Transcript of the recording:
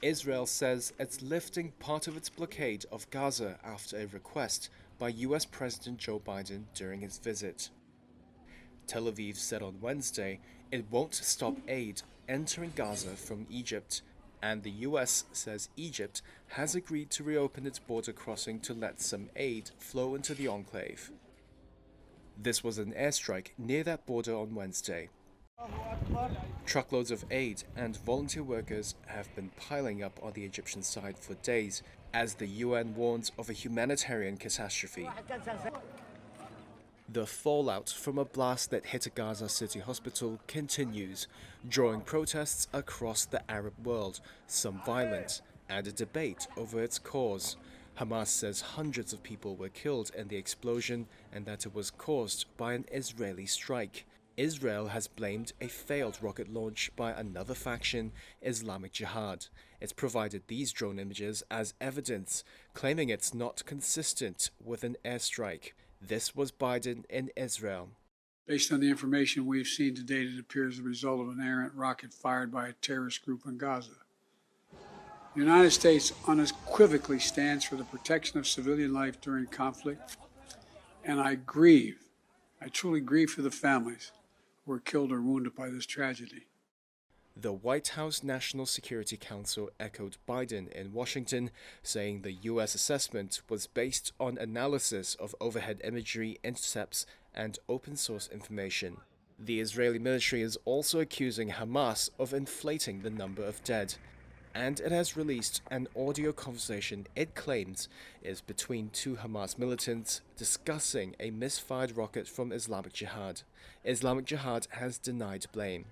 Israel says it's lifting part of its blockade of Gaza after a request by US President Joe Biden during his visit. Tel Aviv said on Wednesday it won't stop aid entering Gaza from Egypt, and the US says Egypt has agreed to reopen its border crossing to let some aid flow into the enclave. This was an airstrike near that border on Wednesday. Truckloads of aid and volunteer workers have been piling up on the Egyptian side for days as the UN warns of a humanitarian catastrophe. The fallout from a blast that hit a Gaza City hospital continues, drawing protests across the Arab world, some violent, and a debate over its cause. Hamas says hundreds of people were killed in the explosion and that it was caused by an Israeli strike. Israel has blamed a failed rocket launch by another faction, Islamic Jihad. It's provided these drone images as evidence, claiming it's not consistent with an airstrike. This was Biden in Israel. Based on the information we've seen to date, it appears the result of an errant rocket fired by a terrorist group in Gaza. The United States unequivocally stands for the protection of civilian life during conflict, and I truly grieve for the families who were killed or wounded by this tragedy. The White House National Security Council echoed Biden in Washington, saying the U.S. assessment was based on analysis of overhead imagery, intercepts, and open-source information. The Israeli military is also accusing Hamas of inflating the number of dead, and it has released an audio conversation it claims is between two Hamas militants discussing a misfired rocket from Islamic Jihad. Islamic Jihad has denied blame.